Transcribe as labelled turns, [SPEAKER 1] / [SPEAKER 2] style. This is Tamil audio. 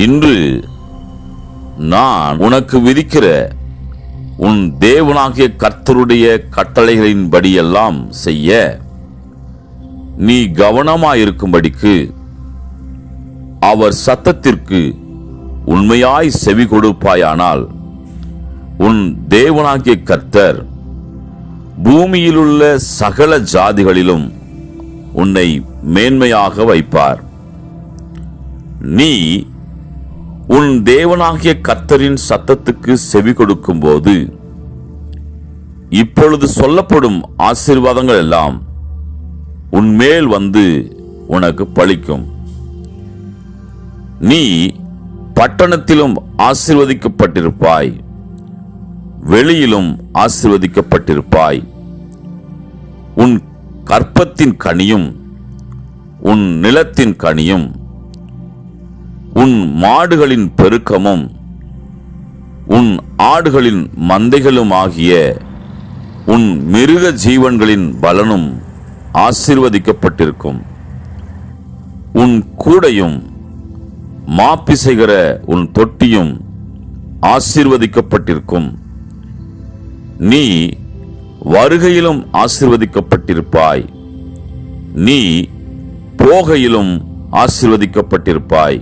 [SPEAKER 1] இன்று நான் உனக்கு விதிக்கிற உன் தேவனாகிய கர்த்தருடைய கட்டளைகளின்படியெல்லாம் செய்ய நீ கவனமாயிருக்கும்படிக்கு அவர் சத்தத்திற்கு உண்மையாய் செவி கொடுப்பாயானால் உன் தேவனாகிய கர்த்தர் பூமியிலுள்ள சகல ஜாதிகளிலும் உன்னை மேன்மையாக வைப்பார். நீ உன் தேவனாகிய கர்த்தரின் சத்தத்துக்கு செவி கொடுக்கும் போது இப்பொழுது சொல்லப்படும் ஆசீர்வாதங்கள் எல்லாம் உன்மேல் வந்து உனக்கு பலிக்கும். நீ பட்டணத்திலும் ஆசீர்வதிக்கப்பட்டிருப்பாய், வெளியிலும் ஆசீர்வதிக்கப்பட்டிருப்பாய். உன் கற்பத்தின் கனியும் உன் நிலத்தின் கனியும் உன் மாடுகளின் பெருக்கமும் உன் ஆடுகளின் மந்தைகளும் ஆகிய உன் மிருக ஜீவன்களின் பலனும் ஆசீர்வதிக்கப்பட்டிருக்கும். உன் கூடையும் மாப்பிசைகிற உன் தொட்டியும் ஆசீர்வதிக்கப்பட்டிருக்கும். நீ வருகையிலும் ஆசீர்வதிக்கப்பட்டிருப்பாய், நீ போகையிலும் ஆசீர்வதிக்கப்பட்டிருப்பாய்.